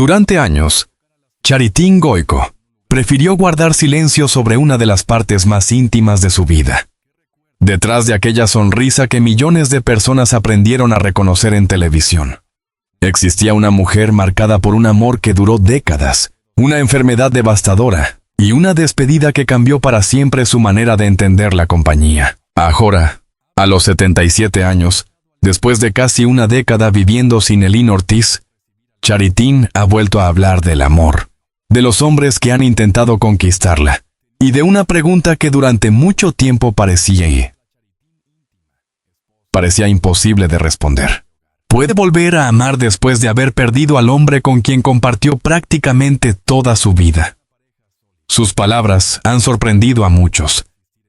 Durante años, Charitín Goico prefirió guardar silencio sobre una de las partes más íntimas de su vida. Detrás de aquella sonrisa que millones de personas aprendieron a reconocer en televisión, existía una mujer marcada por un amor que duró décadas, una enfermedad devastadora y una despedida que cambió para siempre su manera de entender la compañía. Ahora, a los 77 años, después de casi una década viviendo sin Elín Ortiz, Charitín ha vuelto a hablar del amor, de los hombres que han intentado conquistarla, y de una pregunta que durante mucho tiempo parecía imposible de responder. ¿Puede volver a amar después de haber perdido al hombre con quien compartió prácticamente toda su vida? Sus palabras han sorprendido a muchos,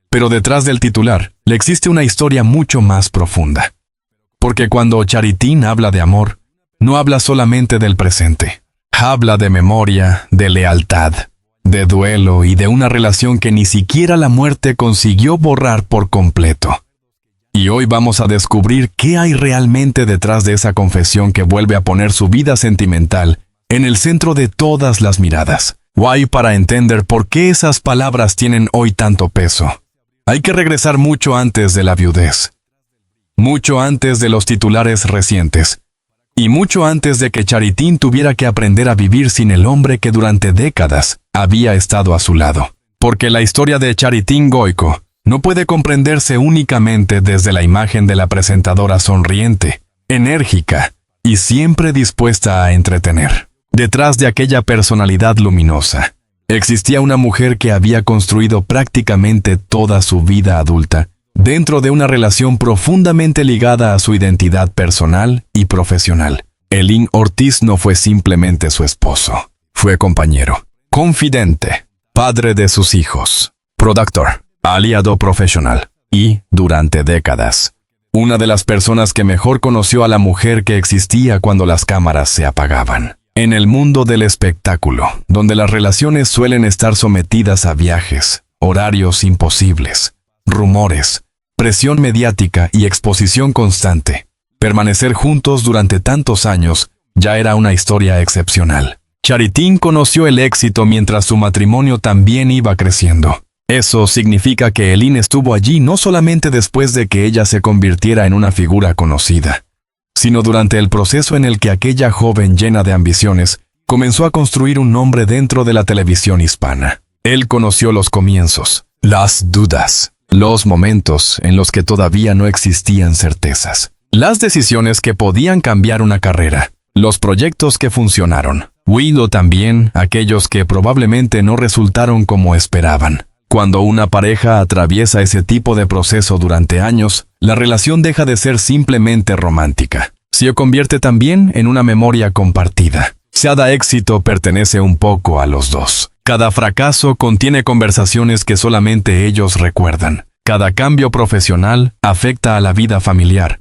pero detrás del titular le existe una historia mucho más profunda. Porque cuando Charitín habla de amor, no habla solamente del presente. Habla de memoria, de lealtad, de duelo y de una relación que ni siquiera la muerte consiguió borrar por completo. Y hoy vamos a descubrir qué hay realmente detrás de esa confesión que vuelve a poner su vida sentimental en el centro de todas las miradas. Why para entender por qué esas palabras tienen hoy tanto peso. Hay que regresar mucho antes de la viudez, mucho antes de los titulares recientes, y mucho antes de que Charitín tuviera que aprender a vivir sin el hombre que durante décadas había estado a su lado. Porque la historia de Charitín Goico no puede comprenderse únicamente desde la imagen de la presentadora sonriente, enérgica y siempre dispuesta a entretener. Detrás de aquella personalidad luminosa, existía una mujer que había construido prácticamente toda su vida adulta dentro de una relación profundamente ligada a su identidad personal y profesional. Elín Ortiz no fue simplemente su esposo, fue compañero, confidente, padre de sus hijos, productor, aliado profesional y, durante décadas, una de las personas que mejor conoció a la mujer que existía cuando las cámaras se apagaban. En el mundo del espectáculo, donde las relaciones suelen estar sometidas a viajes, horarios imposibles, rumores, presión mediática y exposición constante, permanecer juntos durante tantos años ya era una historia excepcional. Charitín conoció el éxito mientras su matrimonio también iba creciendo. Eso significa que Elín estuvo allí no solamente después de que ella se convirtiera en una figura conocida, sino durante el proceso en el que aquella joven llena de ambiciones comenzó a construir un nombre dentro de la televisión hispana. Él conoció los comienzos, las dudas, los momentos en los que todavía no existían certezas, las decisiones que podían cambiar una carrera, los proyectos que funcionaron, o también aquellos que probablemente no resultaron como esperaban. Cuando una pareja atraviesa ese tipo de proceso durante años, la relación deja de ser simplemente romántica. Se convierte también en una memoria compartida. Cada éxito pertenece un poco a los dos. Cada fracaso contiene conversaciones que solamente ellos recuerdan. Cada cambio profesional afecta a la vida familiar.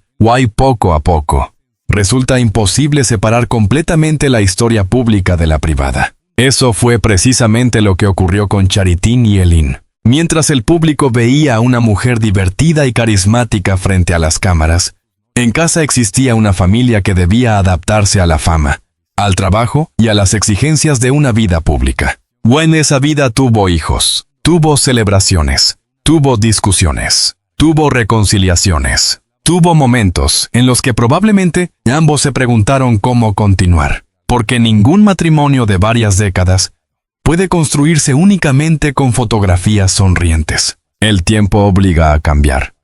Poco a poco, resulta imposible separar completamente la historia pública de la privada. Eso fue precisamente lo que ocurrió con Charitín y Elín. Mientras el público veía a una mujer divertida y carismática frente a las cámaras, en casa existía una familia que debía adaptarse a la fama, al trabajo y a las exigencias de una vida pública. En esa vida tuvo hijos, tuvo celebraciones, tuvo discusiones, tuvo reconciliaciones, tuvo momentos en los que probablemente ambos se preguntaron cómo continuar. Porque ningún matrimonio de varias décadas puede construirse únicamente con fotografías sonrientes. El tiempo obliga a cambiar.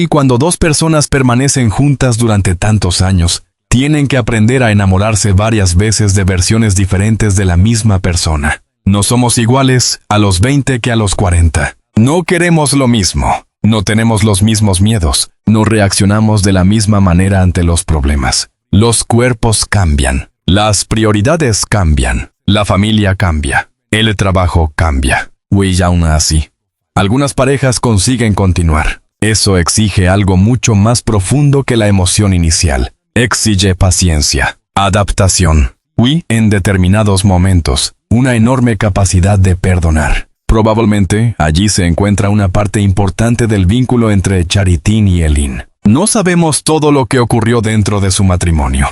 Cuando dos personas permanecen juntas durante tantos años, tienen que aprender a enamorarse varias veces de versiones diferentes de la misma persona. No somos iguales a los 20 que a los 40. No queremos lo mismo. No tenemos los mismos miedos. No reaccionamos de la misma manera ante los problemas. Los cuerpos cambian. Las prioridades cambian, la familia cambia, el trabajo cambia. Y aún así, algunas parejas consiguen continuar. Eso exige algo mucho más profundo que la emoción inicial. Exige paciencia, adaptación, y, en determinados momentos, una enorme capacidad de perdonar. Probablemente, allí se encuentra una parte importante del vínculo entre Charitín y Elín. No sabemos todo lo que ocurrió dentro de su matrimonio.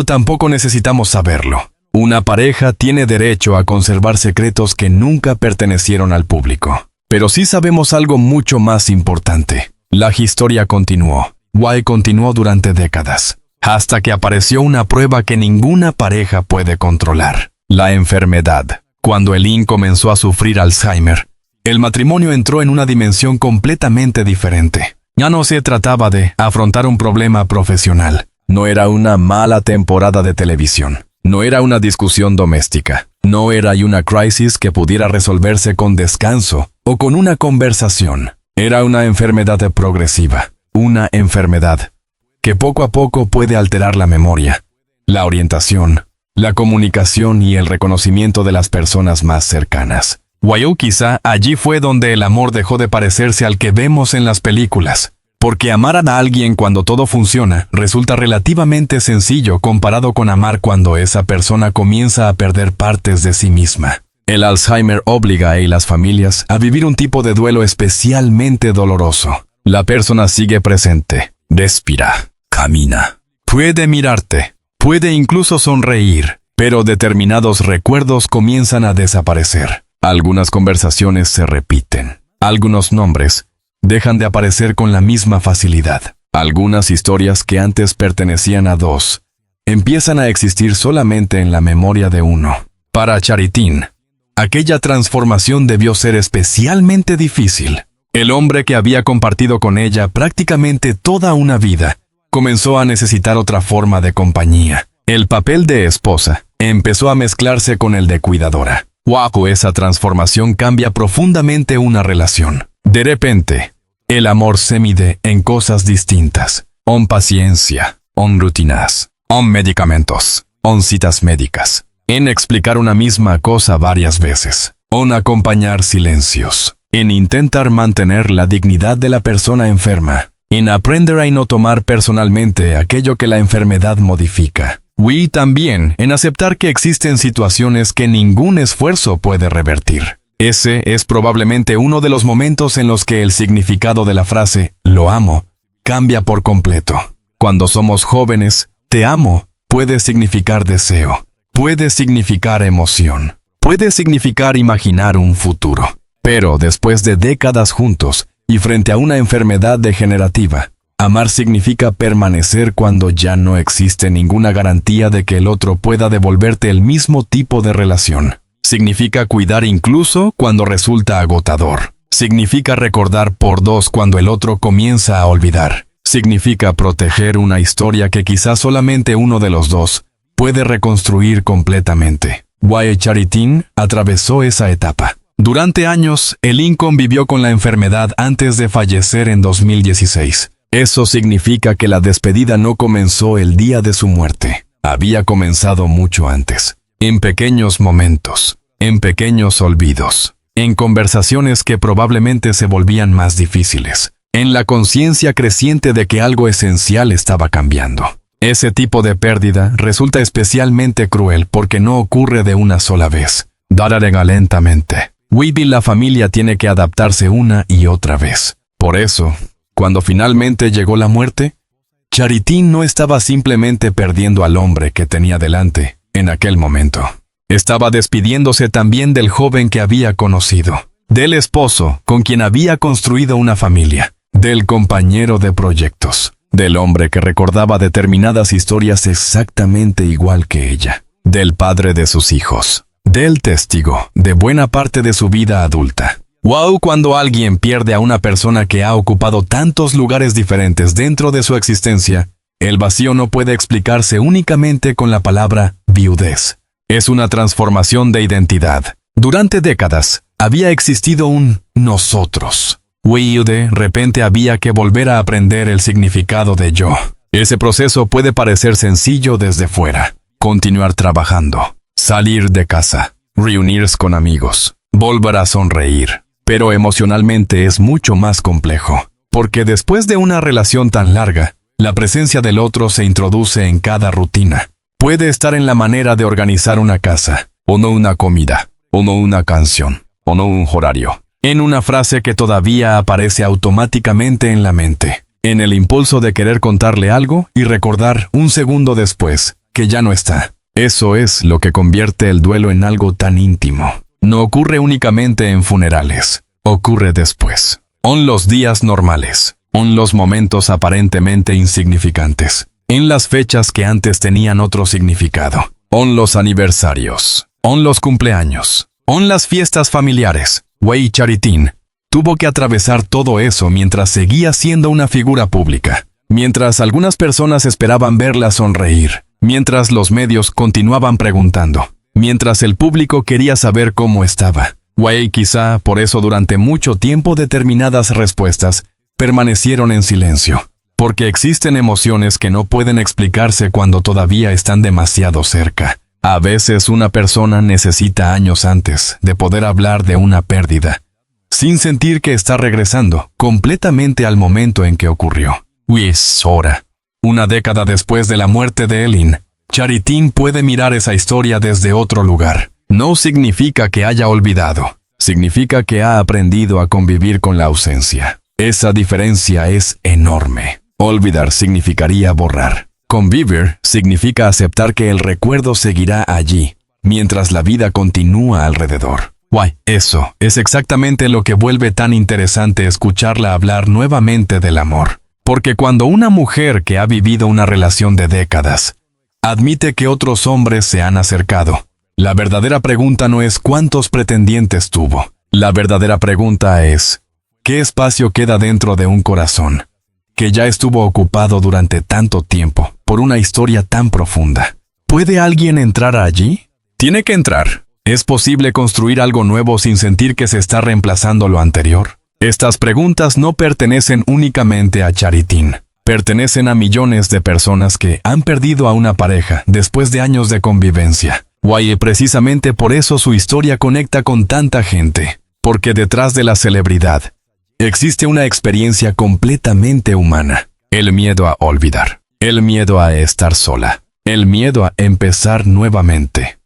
Tampoco necesitamos saberlo. Una pareja tiene derecho a conservar secretos que nunca pertenecieron al público. Pero sí sabemos algo mucho más importante. La historia continuó. Y continuó durante décadas, hasta que apareció una prueba que ninguna pareja puede controlar: la enfermedad. Cuando Eileen comenzó a sufrir Alzheimer, el matrimonio entró en una dimensión completamente diferente. Ya no se trataba de afrontar un problema profesional. No era una mala temporada de televisión. No era una discusión doméstica. No era una crisis que pudiera resolverse con descanso o con una conversación. Era una enfermedad progresiva. Una enfermedad que poco a poco puede alterar la memoria, la orientación, la comunicación y el reconocimiento de las personas más cercanas. Quizá allí fue donde el amor dejó de parecerse al que vemos en las películas. Porque amar a alguien cuando todo funciona resulta relativamente sencillo comparado con amar cuando esa persona comienza a perder partes de sí misma. El Alzheimer obliga a las familias a vivir un tipo de duelo especialmente doloroso. La persona sigue presente, respira, camina, puede mirarte, puede incluso sonreír, pero determinados recuerdos comienzan a desaparecer. Algunas conversaciones se repiten. Algunos nombres dejan de aparecer con la misma facilidad. Algunas historias que antes pertenecían a dos empiezan a existir solamente en la memoria de uno. Para Charitín, aquella transformación debió ser especialmente difícil. El hombre que había compartido con ella prácticamente toda una vida comenzó a necesitar otra forma de compañía. El papel de esposa empezó a mezclarse con el de cuidadora. Esa transformación cambia profundamente una relación. De repente, el amor se mide en cosas distintas. Paciencia, rutinas, medicamentos, citas médicas. En explicar una misma cosa varias veces. Acompañar silencios. En intentar mantener la dignidad de la persona enferma. En aprender a no tomar personalmente aquello que la enfermedad modifica. Y también en aceptar que existen situaciones que ningún esfuerzo puede revertir. Ese es probablemente uno de los momentos en los que el significado de la frase «lo amo» cambia por completo. Cuando somos jóvenes, «te amo» puede significar deseo, puede significar emoción, puede significar imaginar un futuro. Pero después de décadas juntos y frente a una enfermedad degenerativa, amar significa permanecer cuando ya no existe ninguna garantía de que el otro pueda devolverte el mismo tipo de relación. Significa cuidar incluso cuando resulta agotador. Significa recordar por dos cuando el otro comienza a olvidar. Significa proteger una historia que quizás solamente uno de los dos puede reconstruir completamente. Charitín atravesó esa etapa. Durante años, Eileen convivió con la enfermedad antes de fallecer en 2016. Eso significa que la despedida no comenzó el día de su muerte. Había comenzado mucho antes. En pequeños momentos, en pequeños olvidos, en conversaciones que probablemente se volvían más difíciles, en la conciencia creciente de que algo esencial estaba cambiando. Ese tipo de pérdida resulta especialmente cruel porque no ocurre de una sola vez. Dará lentamente. La familia tiene que adaptarse una y otra vez. Por eso, cuando finalmente llegó la muerte, Charitín no estaba simplemente perdiendo al hombre que tenía delante en aquel momento. Estaba despidiéndose también del joven que había conocido, del esposo con quien había construido una familia, del compañero de proyectos, del hombre que recordaba determinadas historias exactamente igual que ella, del padre de sus hijos, del testigo de buena parte de su vida adulta. Cuando alguien pierde a una persona que ha ocupado tantos lugares diferentes dentro de su existencia, el vacío no puede explicarse únicamente con la palabra viudez. Es una transformación de identidad. Durante décadas, había existido un nosotros. De repente había que volver a aprender el significado de yo. Ese proceso puede parecer sencillo desde fuera. Continuar trabajando, salir de casa, reunirse con amigos, volver a sonreír. Pero emocionalmente es mucho más complejo, porque después de una relación tan larga, la presencia del otro se introduce en cada rutina. Puede estar en la manera de organizar una casa, o no una comida, o no una canción, o no un horario. En una frase que todavía aparece automáticamente en la mente, en el impulso de querer contarle algo y recordar un segundo después que ya no está. Eso es lo que convierte el duelo en algo tan íntimo. No ocurre únicamente en funerales, ocurre después. En los días normales, en los momentos aparentemente insignificantes, en las fechas que antes tenían otro significado, en los aniversarios, en los cumpleaños, en las fiestas familiares. Wei Charitin tuvo que atravesar todo eso mientras seguía siendo una figura pública, mientras algunas personas esperaban verla sonreír, mientras los medios continuaban preguntando, mientras el público quería saber cómo estaba. Wei quizá por eso durante mucho tiempo determinadas respuestas permanecieron en silencio, porque existen emociones que no pueden explicarse cuando todavía están demasiado cerca. A veces una persona necesita años antes de poder hablar de una pérdida, sin sentir que está regresando completamente al momento en que ocurrió. Es hora. Una década después de la muerte de Eileen, Charitin puede mirar esa historia desde otro lugar. No significa que haya olvidado, significa que ha aprendido a convivir con la ausencia. Esa diferencia es enorme. Olvidar significaría borrar. Convivir significa aceptar que el recuerdo seguirá allí, mientras la vida continúa alrededor. Eso es exactamente lo que vuelve tan interesante escucharla hablar nuevamente del amor. Porque cuando una mujer que ha vivido una relación de décadas admite que otros hombres se han acercado, la verdadera pregunta no es cuántos pretendientes tuvo. La verdadera pregunta es, ¿qué espacio queda dentro de un corazón que ya estuvo ocupado durante tanto tiempo por una historia tan profunda? ¿Puede alguien entrar allí? Tiene que entrar. ¿Es posible construir algo nuevo sin sentir que se está reemplazando lo anterior? Estas preguntas no pertenecen únicamente a Charitin. Pertenecen a millones de personas que han perdido a una pareja después de años de convivencia. Precisamente por eso su historia conecta con tanta gente. Porque detrás de la celebridad existe una experiencia completamente humana. El miedo a olvidar. El miedo a estar sola. El miedo a empezar nuevamente.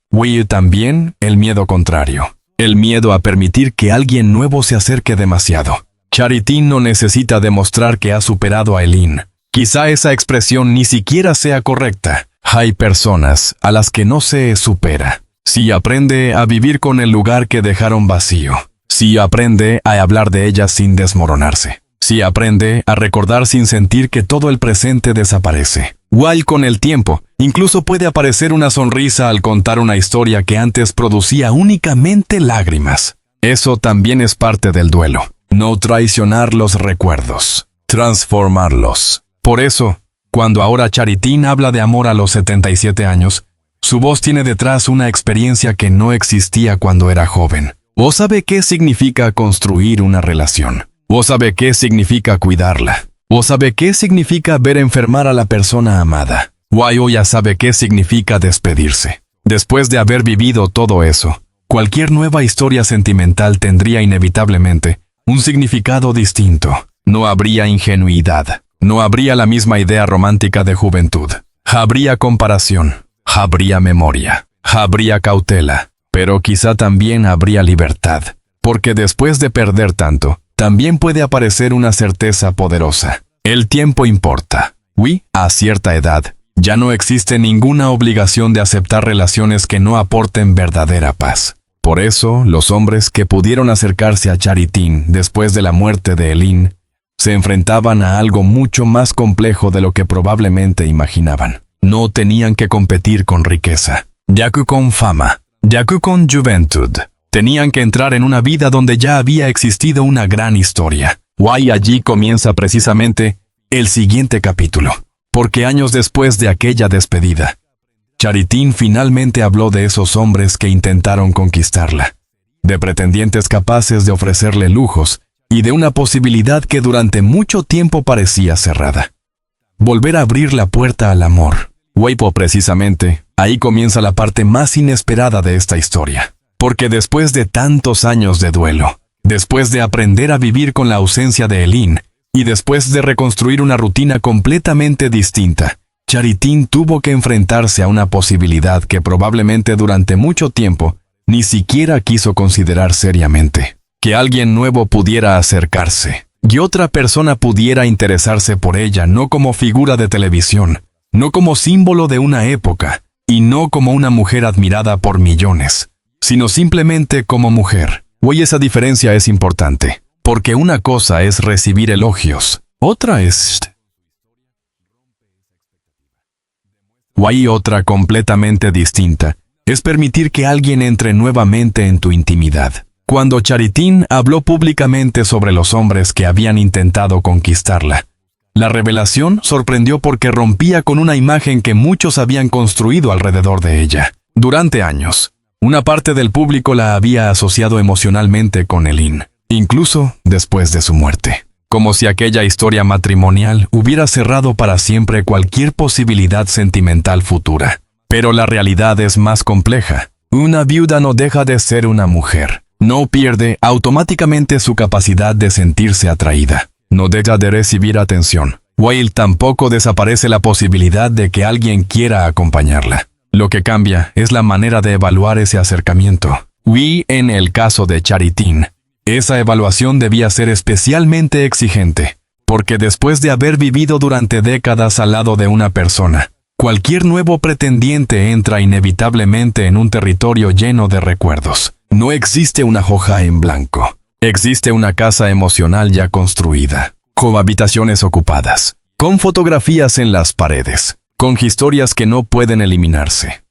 También el miedo contrario. El miedo a permitir que alguien nuevo se acerque demasiado. Charitin no necesita demostrar que ha superado a Eileen. Quizá esa expresión ni siquiera sea correcta. Hay personas a las que no se supera. Si aprende a vivir con el lugar que dejaron vacío. Si aprende a hablar de ellas sin desmoronarse. Si aprende a recordar sin sentir que todo el presente desaparece. Con el tiempo, incluso puede aparecer una sonrisa al contar una historia que antes producía únicamente lágrimas. Eso también es parte del duelo. No traicionar los recuerdos. Transformarlos. Por eso, cuando ahora Charitin habla de amor a los 77 años, su voz tiene detrás una experiencia que no existía cuando era joven. ¿O sabe qué significa construir una relación? ¿O sabe qué significa cuidarla? ¿O sabe qué significa ver enfermar a la persona amada? ¿O ya sabe qué significa despedirse? Después de haber vivido todo eso, cualquier nueva historia sentimental tendría inevitablemente un significado distinto. No habría ingenuidad. No habría la misma idea romántica de juventud. Habría comparación. Habría memoria. Habría cautela. Pero quizá también habría libertad. Porque después de perder tanto, también puede aparecer una certeza poderosa. El tiempo importa. A cierta edad, ya no existe ninguna obligación de aceptar relaciones que no aporten verdadera paz. Por eso, los hombres que pudieron acercarse a Charitin después de la muerte de Eileen, se enfrentaban a algo mucho más complejo de lo que probablemente imaginaban. No tenían que competir con riqueza, yaku con fama, yaku con juventud. Tenían que entrar en una vida donde ya había existido una gran historia. Allí comienza precisamente el siguiente capítulo. Porque años después de aquella despedida, Charitin finalmente habló de esos hombres que intentaron conquistarla, de pretendientes capaces de ofrecerle lujos y de una posibilidad que durante mucho tiempo parecía cerrada. Volver a abrir la puerta al amor. Precisamente, ahí comienza la parte más inesperada de esta historia. Porque después de tantos años de duelo, después de aprender a vivir con la ausencia de Eileen, y después de reconstruir una rutina completamente distinta, Charitin tuvo que enfrentarse a una posibilidad que probablemente durante mucho tiempo ni siquiera quiso considerar seriamente. Que alguien nuevo pudiera acercarse, y otra persona pudiera interesarse por ella no como figura de televisión, no como símbolo de una época, y no como una mujer admirada por millones, sino simplemente como mujer. Hoy esa diferencia es importante, porque una cosa es recibir elogios, otra es... Hay otra completamente distinta, es permitir que alguien entre nuevamente en tu intimidad. Cuando Charitín habló públicamente sobre los hombres que habían intentado conquistarla, la revelación sorprendió porque rompía con una imagen que muchos habían construido alrededor de ella. Durante años, una parte del público la había asociado emocionalmente con Eileen, incluso después de su muerte. Como si aquella historia matrimonial hubiera cerrado para siempre cualquier posibilidad sentimental futura. Pero la realidad es más compleja. Una viuda no deja de ser una mujer. No pierde automáticamente su capacidad de sentirse atraída. No deja de recibir atención. Whale tampoco desaparece la posibilidad de que alguien quiera acompañarla. Lo que cambia es la manera de evaluar ese acercamiento. En el caso de Charitín, esa evaluación debía ser especialmente exigente, porque después de haber vivido durante décadas al lado de una persona, cualquier nuevo pretendiente entra inevitablemente en un territorio lleno de recuerdos. No existe una hoja en blanco. Existe una casa emocional ya construida, con habitaciones ocupadas, con fotografías en las paredes, con historias que no pueden eliminarse.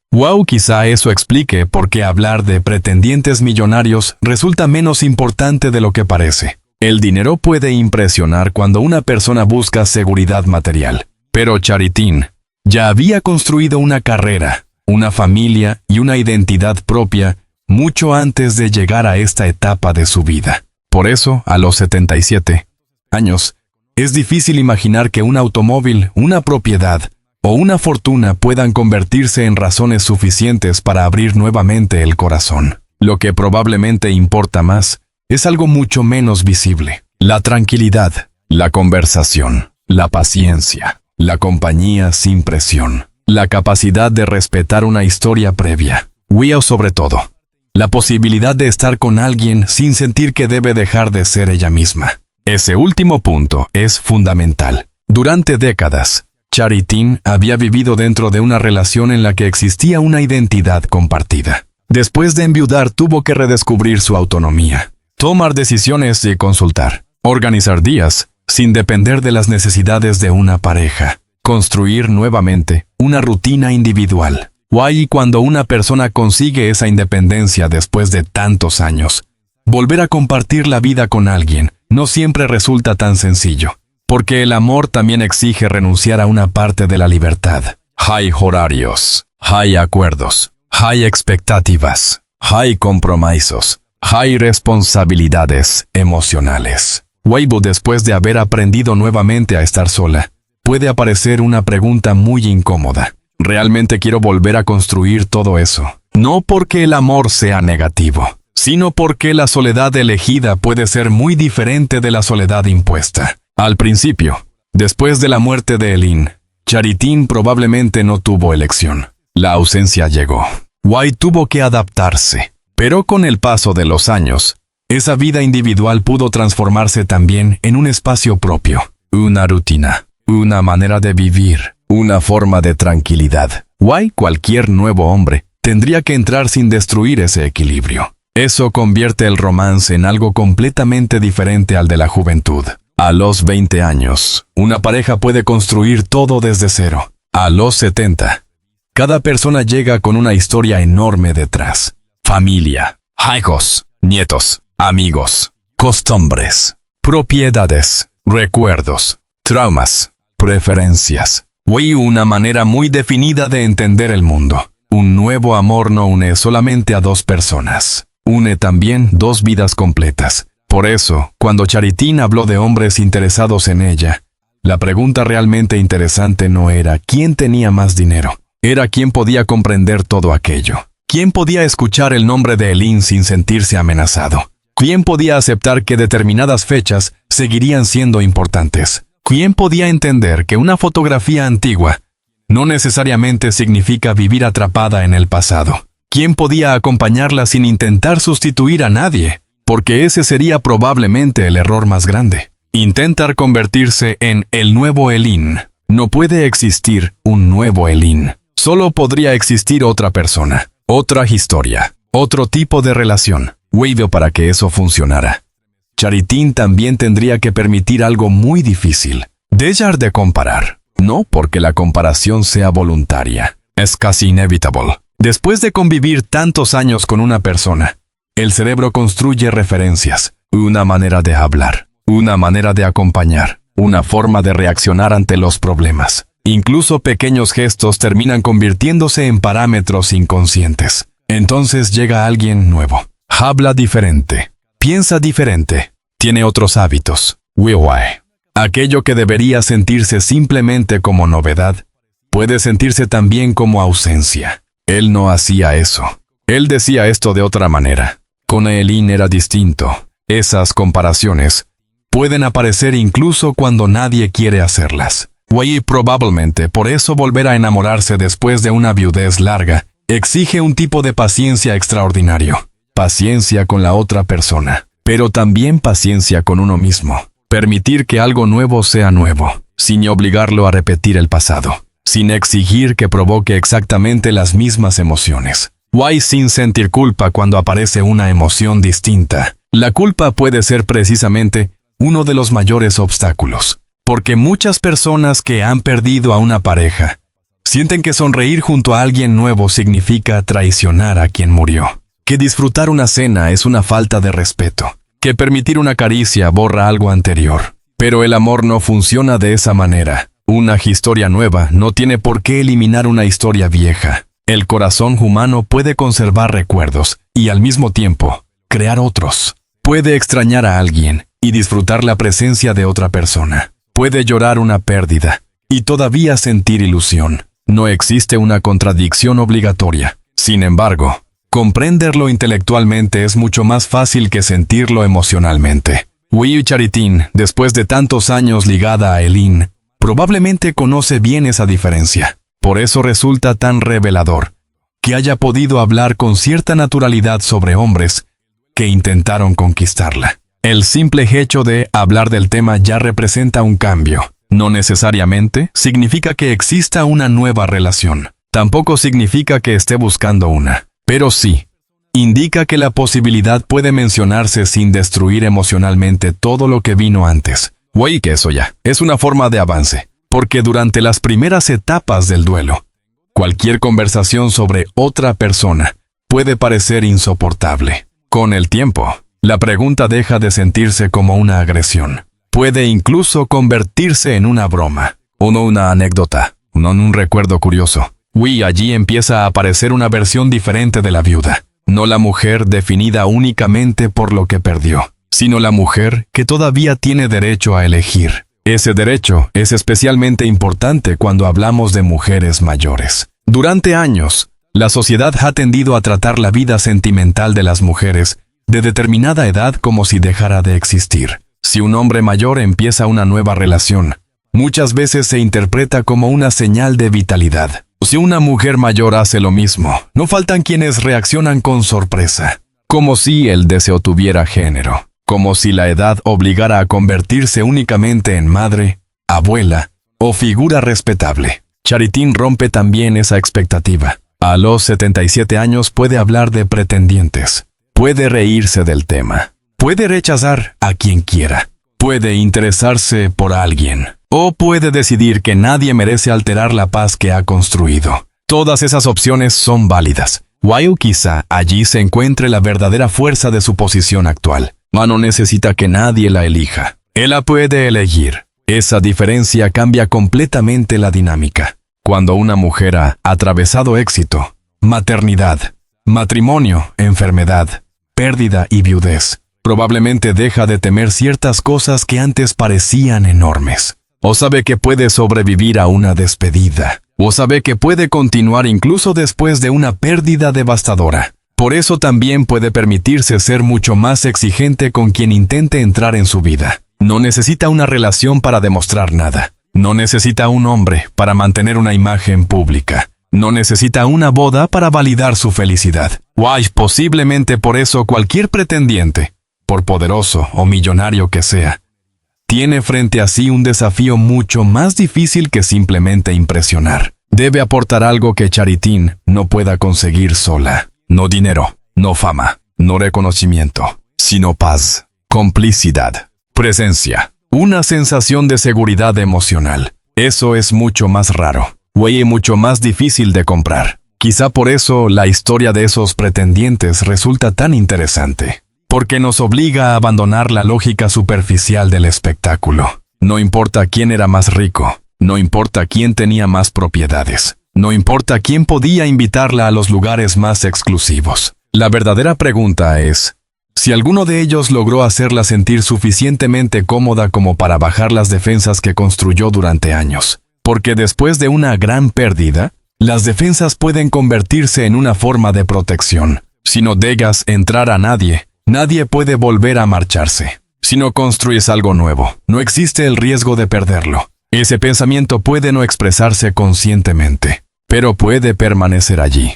Quizá eso explique por qué hablar de pretendientes millonarios resulta menos importante de lo que parece. El dinero puede impresionar cuando una persona busca seguridad material, pero Charitín ya había construido una carrera, una familia y una identidad propia mucho antes de llegar a esta etapa de su vida. Por eso, a los 77 años, es difícil imaginar que un automóvil, una propiedad o una fortuna puedan convertirse en razones suficientes para abrir nuevamente el corazón. Lo que probablemente importa más es algo mucho menos visible. La tranquilidad, la conversación, la paciencia, la compañía sin presión, la capacidad de respetar una historia previa. Sobre todo, la posibilidad de estar con alguien sin sentir que debe dejar de ser ella misma. Ese último punto es fundamental. Durante décadas, Charitín había vivido dentro de una relación en la que existía una identidad compartida. Después de enviudar tuvo que redescubrir su autonomía, tomar decisiones y consultar, organizar días sin depender de las necesidades de una pareja, construir nuevamente una rutina individual. Cuando una persona consigue esa independencia después de tantos años, volver a compartir la vida con alguien no siempre resulta tan sencillo. Porque el amor también exige renunciar a una parte de la libertad. Hay horarios, hay acuerdos, hay expectativas, hay compromisos, hay responsabilidades emocionales. Después de haber aprendido nuevamente a estar sola, puede aparecer una pregunta muy incómoda. ¿Realmente quiero volver a construir todo eso? No porque el amor sea negativo, sino porque la soledad elegida puede ser muy diferente de la soledad impuesta. Al principio, después de la muerte de Eileen, Charitín probablemente no tuvo elección. La ausencia llegó. Tuvo que adaptarse. Pero con el paso de los años, esa vida individual pudo transformarse también en un espacio propio, una rutina, una manera de vivir, una forma de tranquilidad. Cualquier nuevo hombre tendría que entrar sin destruir ese equilibrio. Eso convierte el romance en algo completamente diferente al de la juventud. A los 20 años, una pareja puede construir todo desde cero. A los 70, cada persona llega con una historia enorme detrás. Familia, hijos, nietos, amigos, costumbres, propiedades, recuerdos, traumas, preferencias. Una manera muy definida de entender el mundo. Un nuevo amor no une solamente a dos personas. Une también dos vidas completas. Por eso, cuando Charitín habló de hombres interesados en ella, la pregunta realmente interesante no era quién tenía más dinero, era quién podía comprender todo aquello. ¿Quién podía escuchar el nombre de Eileen sin sentirse amenazado? ¿Quién podía aceptar que determinadas fechas seguirían siendo importantes? ¿Quién podía entender que una fotografía antigua no necesariamente significa vivir atrapada en el pasado? ¿Quién podía acompañarla sin intentar sustituir a nadie? Porque ese sería probablemente el error más grande. Intentar convertirse en el nuevo Eileen. No puede existir un nuevo Eileen. Solo podría existir otra persona, otra historia, otro tipo de relación, Wade, para que eso funcionara. Charitín también tendría que permitir algo muy difícil, dejar de comparar. No porque la comparación sea voluntaria, es casi inevitable. Después de convivir tantos años con una persona, el cerebro construye referencias, una manera de hablar, una manera de acompañar, una forma de reaccionar ante los problemas. Incluso pequeños gestos terminan convirtiéndose en parámetros inconscientes. Entonces llega alguien nuevo. Habla diferente, piensa diferente, tiene otros hábitos. Aquello que debería sentirse simplemente como novedad, puede sentirse también como ausencia. Él no hacía eso. Él decía esto de otra manera. Con Eileen era distinto. Esas comparaciones pueden aparecer incluso cuando nadie quiere hacerlas. Probablemente por eso volver a enamorarse después de una viudez larga exige un tipo de paciencia extraordinario. Paciencia con la otra persona, pero también paciencia con uno mismo. Permitir que algo nuevo sea nuevo, sin obligarlo a repetir el pasado, sin exigir que provoque exactamente las mismas emociones. Sin sentir culpa cuando aparece una emoción distinta. La culpa puede ser precisamente uno de los mayores obstáculos, porque muchas personas que han perdido a una pareja sienten que sonreír junto a alguien nuevo significa traicionar a quien murió, que disfrutar una cena es una falta de respeto, que permitir una caricia borra algo anterior. Pero el amor no funciona de esa manera. Una historia nueva no tiene por qué eliminar una historia vieja. El corazón humano puede conservar recuerdos y al mismo tiempo crear otros. Puede extrañar a alguien y disfrutar la presencia de otra persona. Puede llorar una pérdida y todavía sentir ilusión. No existe una contradicción obligatoria. Sin embargo, comprenderlo intelectualmente es mucho más fácil que sentirlo emocionalmente. Charitín, después de tantos años ligada a Eileen, probablemente conoce bien esa diferencia. Por eso resulta tan revelador que haya podido hablar con cierta naturalidad sobre hombres que intentaron conquistarla. El simple hecho de hablar del tema ya representa un cambio. No necesariamente significa que exista una nueva relación. Tampoco significa que esté buscando una. Pero sí, indica que la posibilidad puede mencionarse sin destruir emocionalmente todo lo que vino antes. Que eso ya es una forma de avance, porque durante las primeras etapas del duelo, cualquier conversación sobre otra persona puede parecer insoportable. Con el tiempo, la pregunta deja de sentirse como una agresión. Puede incluso convertirse en una broma, o no una anécdota, no en un recuerdo curioso. Allí empieza a aparecer una versión diferente de la viuda. No la mujer definida únicamente por lo que perdió, sino la mujer que todavía tiene derecho a elegir. Ese derecho es especialmente importante cuando hablamos de mujeres mayores. Durante años, la sociedad ha tendido a tratar la vida sentimental de las mujeres de determinada edad como si dejara de existir. Si un hombre mayor empieza una nueva relación, muchas veces se interpreta como una señal de vitalidad. Si una mujer mayor hace lo mismo, no faltan quienes reaccionan con sorpresa, como si el deseo tuviera género, como si la edad obligara a convertirse únicamente en madre, abuela o figura respetable. Charitín rompe también esa expectativa. A los 77 años puede hablar de pretendientes, puede reírse del tema, puede rechazar a quien quiera, puede interesarse por alguien, o puede decidir que nadie merece alterar la paz que ha construido. Todas esas opciones son válidas. Quizá allí se encuentre la verdadera fuerza de su posición actual. No necesita que nadie la elija. Él la puede elegir. Esa diferencia cambia completamente la dinámica. Cuando una mujer ha atravesado éxito, maternidad, matrimonio, enfermedad, pérdida y viudez, probablemente deja de temer ciertas cosas que antes parecían enormes. O sabe que puede sobrevivir a una despedida. O sabe que puede continuar incluso después de una pérdida devastadora. Por eso también puede permitirse ser mucho más exigente con quien intente entrar en su vida. No necesita una relación para demostrar nada. No necesita un hombre para mantener una imagen pública. No necesita una boda para validar su felicidad. Posiblemente por eso cualquier pretendiente, por poderoso o millonario que sea, tiene frente a sí un desafío mucho más difícil que simplemente impresionar. Debe aportar algo que Charitín no pueda conseguir sola. No dinero, no fama, no reconocimiento, sino paz, complicidad, presencia, una sensación de seguridad emocional. Eso es mucho más raro, y mucho más difícil de comprar. Quizá por eso la historia de esos pretendientes resulta tan interesante, porque nos obliga a abandonar la lógica superficial del espectáculo. No importa quién era más rico, no importa quién tenía más propiedades, no importa quién podía invitarla a los lugares más exclusivos. La verdadera pregunta es, si alguno de ellos logró hacerla sentir suficientemente cómoda como para bajar las defensas que construyó durante años. Porque después de una gran pérdida, las defensas pueden convertirse en una forma de protección. Si no dejas entrar a nadie, nadie puede volver a marcharse. Si no construyes algo nuevo, no existe el riesgo de perderlo. Ese pensamiento puede no expresarse conscientemente, pero puede permanecer allí.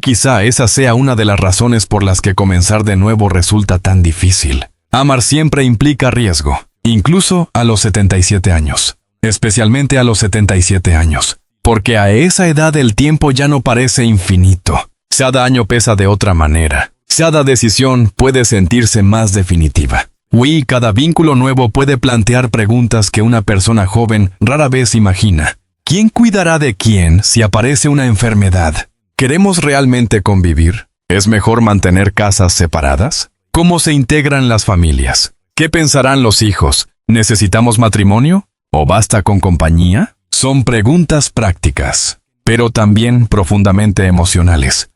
Quizá esa sea una de las razones por las que comenzar de nuevo resulta tan difícil. Amar siempre implica riesgo, incluso a los 77 años. Especialmente a los 77 años. Porque a esa edad el tiempo ya no parece infinito. Cada año pesa de otra manera. Cada decisión puede sentirse más definitiva. Cada vínculo nuevo puede plantear preguntas que una persona joven rara vez imagina. ¿Quién cuidará de quién si aparece una enfermedad? ¿Queremos realmente convivir? ¿Es mejor mantener casas separadas? ¿Cómo se integran las familias? ¿Qué pensarán los hijos? ¿Necesitamos matrimonio? ¿O basta con compañía? Son preguntas prácticas, pero también profundamente emocionales.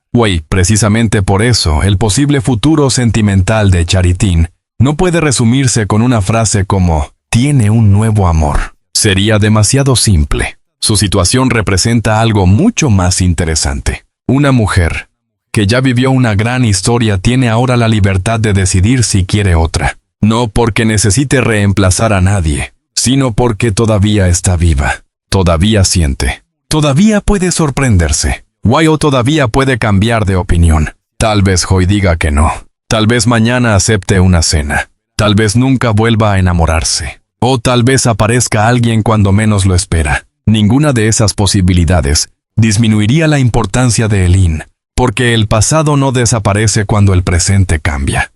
Precisamente por eso, el posible futuro sentimental de Charitín no puede resumirse con una frase como «tiene un nuevo amor». Sería demasiado simple. Su situación representa algo mucho más interesante. Una mujer que ya vivió una gran historia tiene ahora la libertad de decidir si quiere otra. No porque necesite reemplazar a nadie, sino porque todavía está viva, todavía siente, todavía puede sorprenderse, o todavía puede cambiar de opinión. Tal vez hoy diga que no, tal vez mañana acepte una cena, tal vez nunca vuelva a enamorarse, o tal vez aparezca alguien cuando menos lo espera. Ninguna de esas posibilidades disminuiría la importancia de Elin, porque el pasado no desaparece cuando el presente cambia.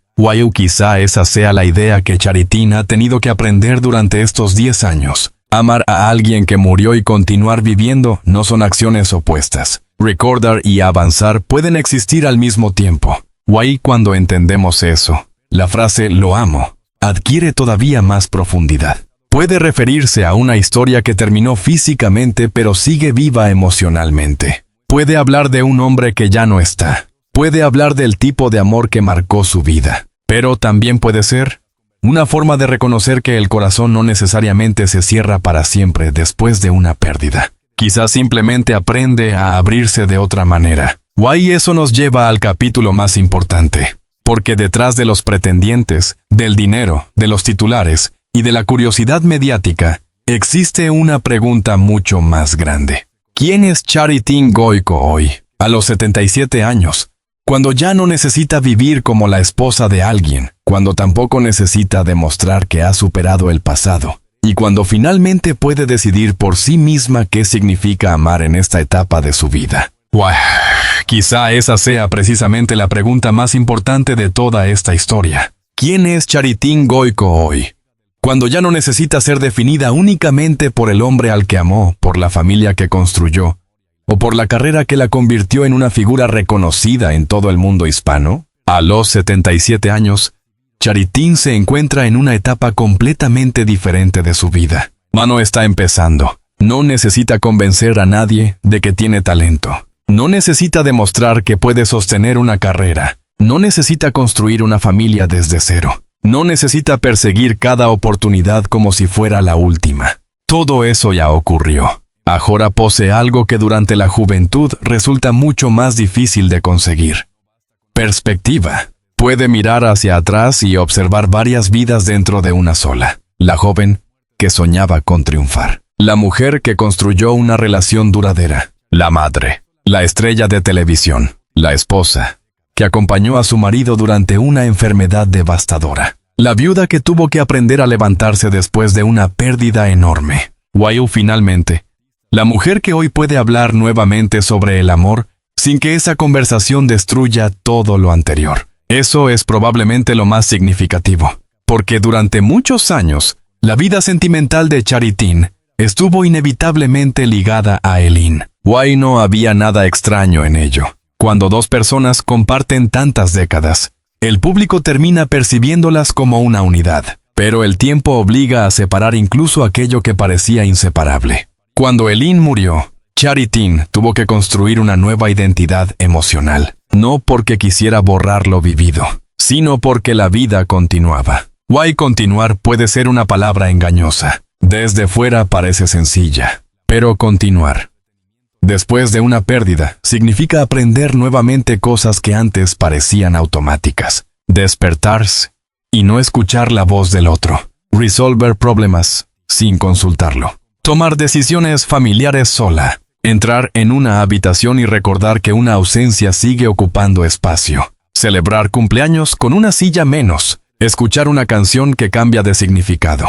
Quizá esa sea la idea que Charitín ha tenido que aprender durante estos 10 años. Amar a alguien que murió y continuar viviendo no son acciones opuestas. Recordar y avanzar pueden existir al mismo tiempo. Cuando entendemos eso, la frase «lo amo» adquiere todavía más profundidad. Puede referirse a una historia que terminó físicamente pero sigue viva emocionalmente. Puede hablar de un hombre que ya no está. Puede hablar del tipo de amor que marcó su vida. Pero también puede ser una forma de reconocer que el corazón no necesariamente se cierra para siempre después de una pérdida. Quizás simplemente aprende a abrirse de otra manera. Eso nos lleva al capítulo más importante. Porque detrás de los pretendientes, del dinero, de los titulares y de la curiosidad mediática, existe una pregunta mucho más grande. ¿Quién es Charitín Goico hoy, a los 77 años? Cuando ya no necesita vivir como la esposa de alguien, cuando tampoco necesita demostrar que ha superado el pasado, y cuando finalmente puede decidir por sí misma qué significa amar en esta etapa de su vida. Quizá esa sea precisamente la pregunta más importante de toda esta historia. ¿Quién es Charitín Goico hoy? Cuando ya no necesita ser definida únicamente por el hombre al que amó, por la familia que construyó, o por la carrera que la convirtió en una figura reconocida en todo el mundo hispano. A los 77 años, Charitín se encuentra en una etapa completamente diferente de su vida. No está empezando. No necesita convencer a nadie de que tiene talento. No necesita demostrar que puede sostener una carrera. No necesita construir una familia desde cero. No necesita perseguir cada oportunidad como si fuera la última. Todo eso ya ocurrió. Ahora posee algo que durante la juventud resulta mucho más difícil de conseguir. Perspectiva. Puede mirar hacia atrás y observar varias vidas dentro de una sola. La joven que soñaba con triunfar. La mujer que construyó una relación duradera. La madre. La estrella de televisión. La esposa que acompañó a su marido durante una enfermedad devastadora. La viuda que tuvo que aprender a levantarse después de una pérdida enorme. Finalmente, La mujer que hoy puede hablar nuevamente sobre el amor sin que esa conversación destruya todo lo anterior. Eso es probablemente lo más significativo, porque durante muchos años, la vida sentimental de Charitin estuvo inevitablemente ligada a Eileen. Why no había nada extraño en ello. Cuando dos personas comparten tantas décadas, el público termina percibiéndolas como una unidad, pero el tiempo obliga a separar incluso aquello que parecía inseparable. Cuando Eileen murió, Charitin tuvo que construir una nueva identidad emocional, no porque quisiera borrar lo vivido, sino porque la vida continuaba. Why continuar puede ser una palabra engañosa. Desde fuera parece sencilla, pero continuar después de una pérdida significa aprender nuevamente cosas que antes parecían automáticas, despertarse y no escuchar la voz del otro, resolver problemas sin consultarlo, tomar decisiones familiares sola, entrar en una habitación y recordar que una ausencia sigue ocupando espacio, celebrar cumpleaños con una silla menos, escuchar una canción que cambia de significado.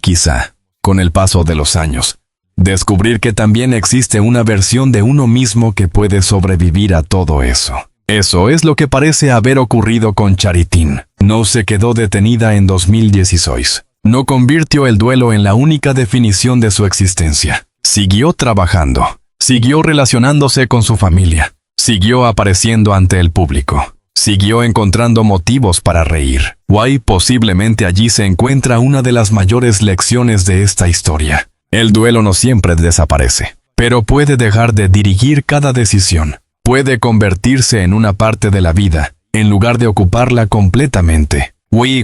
Quizá, con el paso de los años, descubrir que también existe una versión de uno mismo que puede sobrevivir a todo eso. Eso es lo que parece haber ocurrido con Charitin. No se quedó detenida en 2016. No convirtió el duelo en la única definición de su existencia. Siguió trabajando. Siguió relacionándose con su familia. Siguió apareciendo ante el público. Siguió encontrando motivos para reír. Posiblemente allí se encuentra una de las mayores lecciones de esta historia. El duelo no siempre desaparece, pero puede dejar de dirigir cada decisión. Puede convertirse en una parte de la vida, en lugar de ocuparla completamente.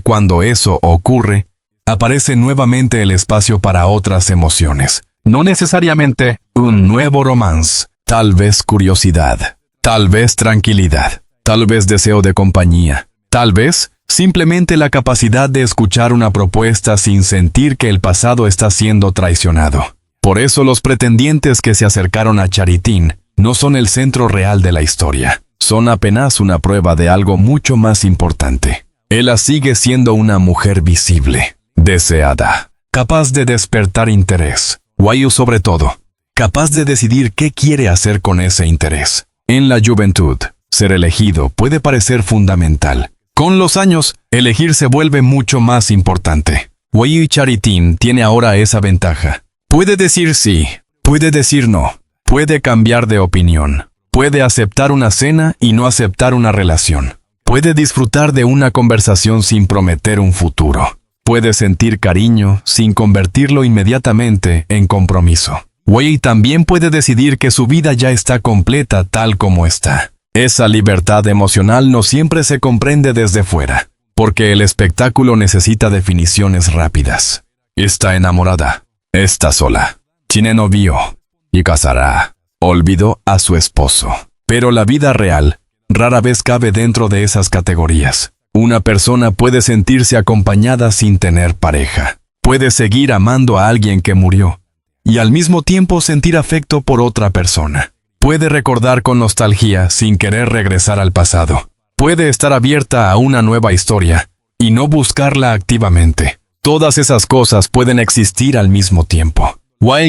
Cuando eso ocurre, aparece nuevamente el espacio para otras emociones. No necesariamente un nuevo romance, tal vez curiosidad, tal vez tranquilidad, tal vez deseo de compañía, tal vez simplemente la capacidad de escuchar una propuesta sin sentir que el pasado está siendo traicionado. Por eso los pretendientes que se acercaron a Charitin no son el centro real de la historia. Son apenas una prueba de algo mucho más importante. Ella sigue siendo una mujer visible, deseada, capaz de despertar interés. Sobre todo, capaz de decidir qué quiere hacer con ese interés. En la juventud, ser elegido puede parecer fundamental. Con los años, elegir se vuelve mucho más importante. Charitin tiene ahora esa ventaja. Puede decir sí, puede decir no, puede cambiar de opinión, puede aceptar una cena y no aceptar una relación, puede disfrutar de una conversación sin prometer un futuro, puede sentir cariño sin convertirlo inmediatamente en compromiso. También puede decidir que su vida ya está completa tal como está. Esa libertad emocional no siempre se comprende desde fuera, porque el espectáculo necesita definiciones rápidas. Está enamorada, está sola, tiene novio y casará. Olvidó a su esposo. Pero la vida real rara vez cabe dentro de esas categorías. Una persona puede sentirse acompañada sin tener pareja. Puede seguir amando a alguien que murió y al mismo tiempo sentir afecto por otra persona. Puede recordar con nostalgia sin querer regresar al pasado. Puede estar abierta a una nueva historia y no buscarla activamente. Todas esas cosas pueden existir al mismo tiempo.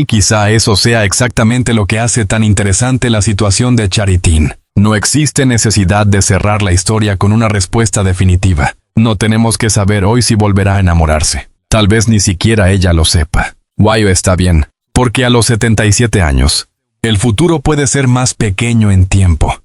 Quizá eso sea exactamente lo que hace tan interesante la situación de Charitin. No existe necesidad de cerrar la historia con una respuesta definitiva. No tenemos que saber hoy si volverá a enamorarse. Tal vez ni siquiera ella lo sepa. Está bien, porque a los 77 años, el futuro puede ser más pequeño en tiempo,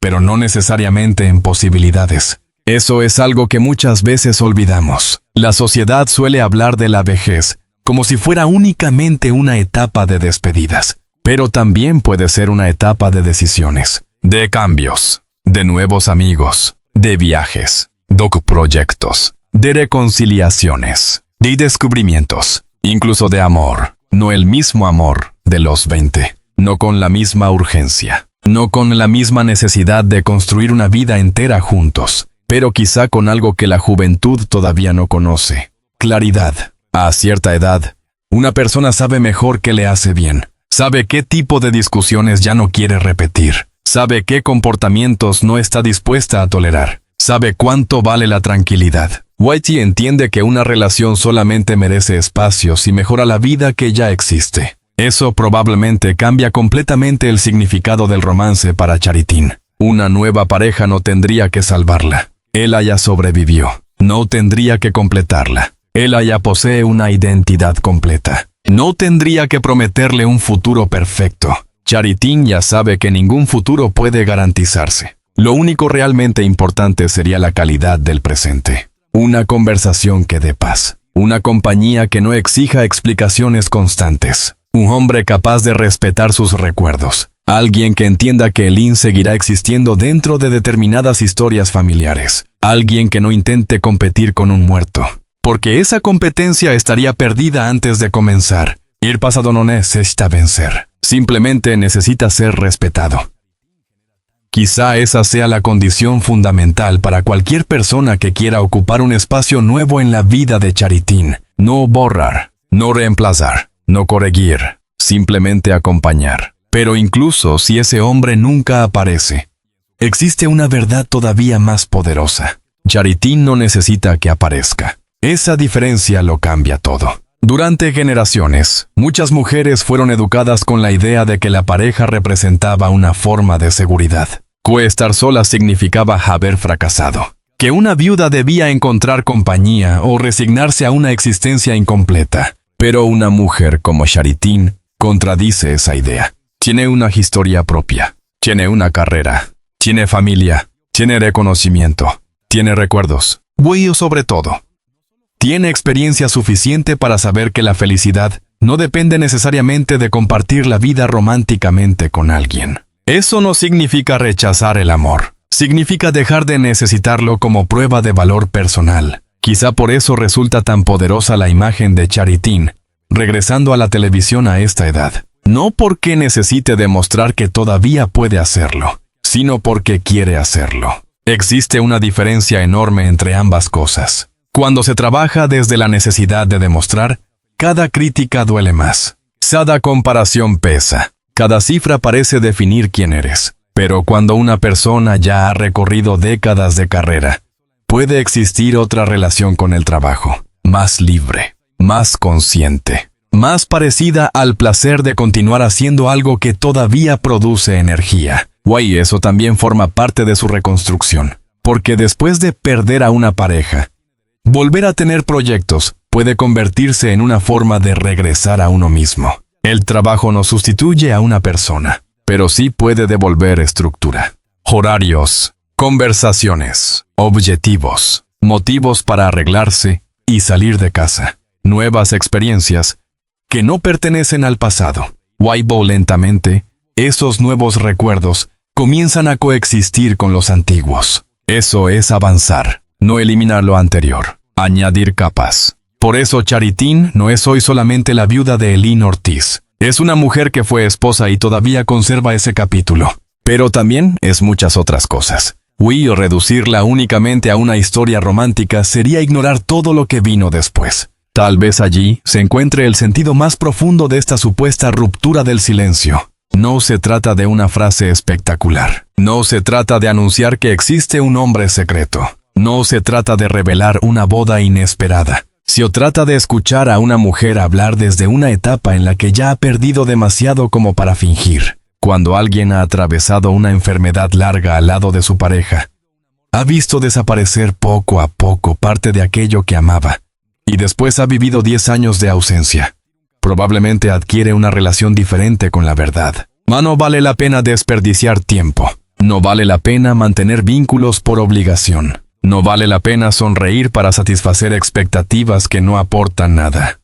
pero no necesariamente en posibilidades. Eso es algo que muchas veces olvidamos. La sociedad suele hablar de la vejez como si fuera únicamente una etapa de despedidas, pero también puede ser una etapa de decisiones, de cambios, de nuevos amigos, de viajes, de proyectos, de reconciliaciones, de descubrimientos, incluso de amor. No el mismo amor de los 20. No con la misma urgencia, no con la misma necesidad de construir una vida entera juntos, pero quizá con algo que la juventud todavía no conoce: claridad. A cierta edad, una persona sabe mejor qué le hace bien, sabe qué tipo de discusiones ya no quiere repetir, sabe qué comportamientos no está dispuesta a tolerar, sabe cuánto vale la tranquilidad. Entiende que una relación solamente merece espacio si mejora la vida que ya existe. Eso probablemente cambia completamente el significado del romance para Charitín. Una nueva pareja no tendría que salvarla. Ella ya sobrevivió. No tendría que completarla. Ella ya posee una identidad completa. No tendría que prometerle un futuro perfecto. Charitín ya sabe que ningún futuro puede garantizarse. Lo único realmente importante sería la calidad del presente. Una conversación que dé paz. Una compañía que no exija explicaciones constantes. Un hombre capaz de respetar sus recuerdos. Alguien que entienda que Eileen seguirá existiendo dentro de determinadas historias familiares. Alguien que no intente competir con un muerto. Porque esa competencia estaría perdida antes de comenzar. El pasado no necesita vencer. Simplemente necesita ser respetado. Quizá esa sea la condición fundamental para cualquier persona que quiera ocupar un espacio nuevo en la vida de Charitín. No borrar, no reemplazar, no corregir, simplemente acompañar. Pero incluso si ese hombre nunca aparece, existe una verdad todavía más poderosa. Charitín no necesita que aparezca. Esa diferencia lo cambia todo. Durante generaciones, muchas mujeres fueron educadas con la idea de que la pareja representaba una forma de seguridad. Que estar sola significaba haber fracasado. Que una viuda debía encontrar compañía o resignarse a una existencia incompleta. Pero una mujer como Charitín contradice esa idea. Tiene una historia propia. Tiene una carrera. Tiene familia. Tiene reconocimiento. Tiene recuerdos. Y sobre todo, tiene experiencia suficiente para saber que la felicidad no depende necesariamente de compartir la vida románticamente con alguien. Eso no significa rechazar el amor. Significa dejar de necesitarlo como prueba de valor personal. Quizá por eso resulta tan poderosa la imagen de Charitín, regresando a la televisión a esta edad. No porque necesite demostrar que todavía puede hacerlo, sino porque quiere hacerlo. Existe una diferencia enorme entre ambas cosas. Cuando se trabaja desde la necesidad de demostrar, cada crítica duele más. Cada comparación pesa. Cada cifra parece definir quién eres. Pero cuando una persona ya ha recorrido décadas de carrera, puede existir otra relación con el trabajo. Más libre, más consciente, más parecida al placer de continuar haciendo algo que todavía produce energía. Y eso también forma parte de su reconstrucción. Porque después de perder a una pareja, volver a tener proyectos puede convertirse en una forma de regresar a uno mismo. El trabajo no sustituye a una persona, pero sí puede devolver estructura. Horarios, conversaciones, objetivos, motivos para arreglarse y salir de casa. Nuevas experiencias que no pertenecen al pasado. Lentamente, esos nuevos recuerdos comienzan a coexistir con los antiguos. Eso es avanzar, no eliminar lo anterior. Añadir capas. Por eso Charitín no es hoy solamente la viuda de Eileen Ortiz. Es una mujer que fue esposa y todavía conserva ese capítulo. Pero también es muchas otras cosas. Reducirla únicamente a una historia romántica sería ignorar todo lo que vino después. Tal vez allí se encuentre el sentido más profundo de esta supuesta ruptura del silencio. No se trata de una frase espectacular. No se trata de anunciar que existe un hombre secreto. No se trata de revelar una boda inesperada. Se trata de escuchar a una mujer hablar desde una etapa en la que ya ha perdido demasiado como para fingir. Cuando alguien ha atravesado una enfermedad larga al lado de su pareja, ha visto desaparecer poco a poco parte de aquello que amaba, y después ha vivido 10 años de ausencia. Probablemente adquiere una relación diferente con la verdad. No vale la pena desperdiciar tiempo. No vale la pena mantener vínculos por obligación. No vale la pena sonreír para satisfacer expectativas que no aportan nada.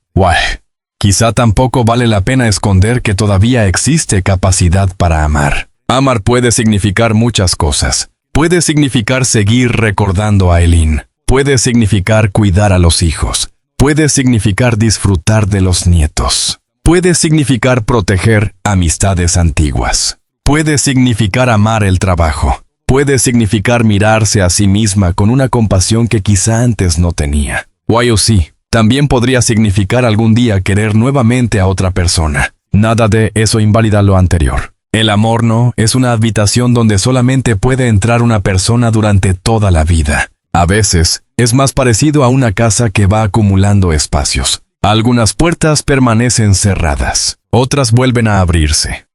Quizá tampoco vale la pena esconder que todavía existe capacidad para amar. Amar puede significar muchas cosas. Puede significar seguir recordando a Eileen. Puede significar cuidar a los hijos. Puede significar disfrutar de los nietos. Puede significar proteger amistades antiguas. Puede significar amar el trabajo. Puede significar mirarse a sí misma con una compasión que quizá antes no tenía. Sí, también podría significar algún día querer nuevamente a otra persona. Nada de eso invalida lo anterior. El amor no es una habitación donde solamente puede entrar una persona durante toda la vida. A veces, es más parecido a una casa que va acumulando espacios. Algunas puertas permanecen cerradas. otras vuelven a abrirse.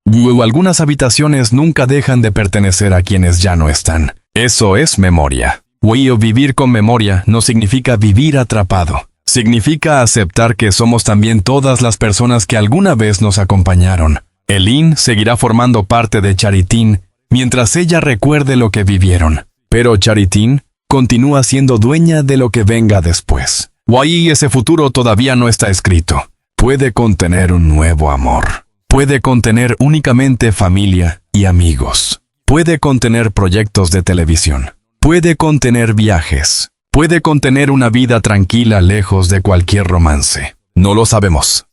Algunas habitaciones nunca dejan de pertenecer a quienes ya no están. Eso es memoria. Vivir con memoria no significa vivir atrapado. Significa aceptar que somos también todas las personas que alguna vez nos acompañaron. Eileen seguirá formando parte de Charitín mientras ella recuerde lo que vivieron. Pero Charitín continúa siendo dueña de lo que venga después. Ese futuro todavía no está escrito. Puede contener un nuevo amor. Puede contener únicamente familia y amigos. Puede contener proyectos de televisión. Puede contener viajes. Puede contener una vida tranquila lejos de cualquier romance. No lo sabemos.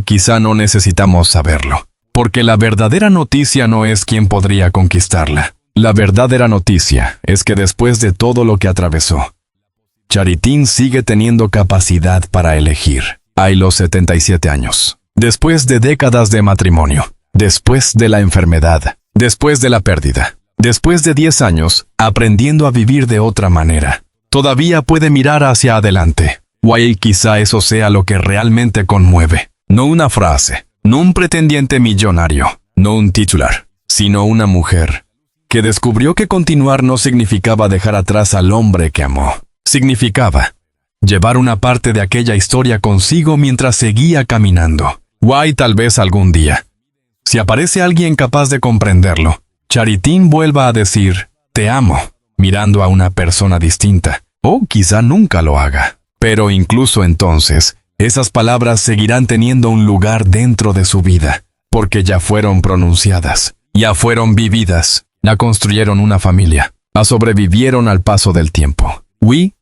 Quizá no necesitamos saberlo. Porque la verdadera noticia no es quién podría conquistarla. La verdadera noticia es que después de todo lo que atravesó, Charitín sigue teniendo capacidad para elegir. Hay los 77 años. Después de décadas de matrimonio, después de la enfermedad, después de la pérdida, después de 10 años aprendiendo a vivir de otra manera, todavía puede mirar hacia adelante. Quizá eso sea lo que realmente conmueve. No una frase, no un pretendiente millonario, no un titular, sino una mujer que descubrió que continuar no significaba dejar atrás al hombre que amó. Significaba llevar una parte de aquella historia consigo mientras seguía caminando. Tal vez algún día, si aparece alguien capaz de comprenderlo, Charitín vuelva a decir, te amo, mirando a una persona distinta. O quizá nunca lo haga. Pero incluso entonces, esas palabras seguirán teniendo un lugar dentro de su vida, porque ya fueron pronunciadas, ya fueron vividas, ya construyeron una familia, sobrevivieron al paso del tiempo.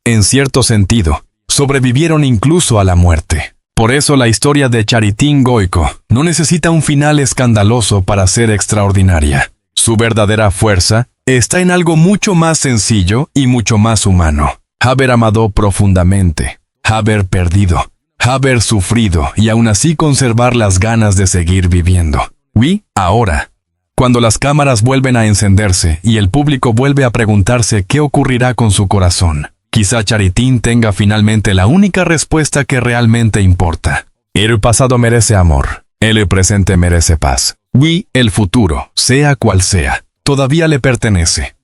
En cierto sentido, sobrevivieron incluso a la muerte. Por eso la historia de Charitín Goico no necesita un final escandaloso para ser extraordinaria. Su verdadera fuerza está en algo mucho más sencillo y mucho más humano. Haber amado profundamente, haber perdido, haber sufrido y aún así conservar las ganas de seguir viviendo. Ahora, cuando las cámaras vuelven a encenderse y el público vuelve a preguntarse qué ocurrirá con su corazón, quizá Charitín tenga finalmente la única respuesta que realmente importa. El pasado merece amor, el presente merece paz. El futuro, sea cual sea, todavía le pertenece.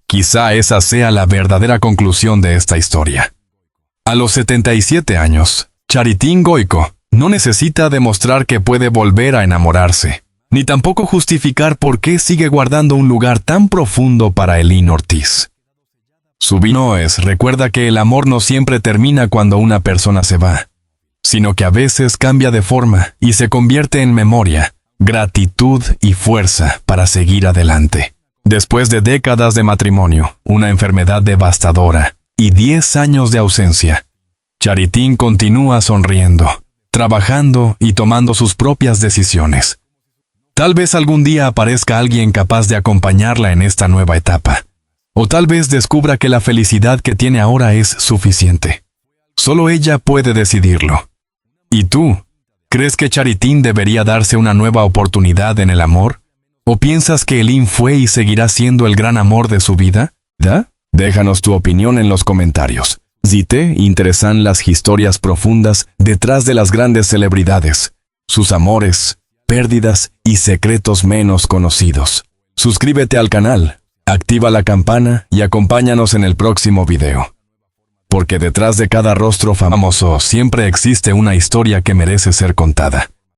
Quizá esa sea la verdadera conclusión de esta historia. A los 77 años, Charitín Goico no necesita demostrar que puede volver a enamorarse, ni tampoco justificar por qué sigue guardando un lugar tan profundo para Eileen Ortiz. Su vino recuerda que el amor no siempre termina cuando una persona se va, sino que a veces cambia de forma y se convierte en memoria, gratitud y fuerza para seguir adelante. Después de décadas de matrimonio, una enfermedad devastadora y 10 años de ausencia, Charitín continúa sonriendo, trabajando y tomando sus propias decisiones. Tal vez algún día aparezca alguien capaz de acompañarla en esta nueva etapa. O tal vez descubra que la felicidad que tiene ahora es suficiente. Solo ella puede decidirlo. ¿Y tú? ¿Crees que Charitín debería darse una nueva oportunidad en el amor? ¿O piensas que Eileen fue y seguirá siendo el gran amor de su vida? Déjanos tu opinión en los comentarios. Si te interesan las historias profundas detrás de las grandes celebridades, sus amores, pérdidas y secretos menos conocidos. Suscríbete al canal, activa la campana y acompáñanos en el próximo video. Porque detrás de cada rostro famoso siempre existe una historia que merece ser contada.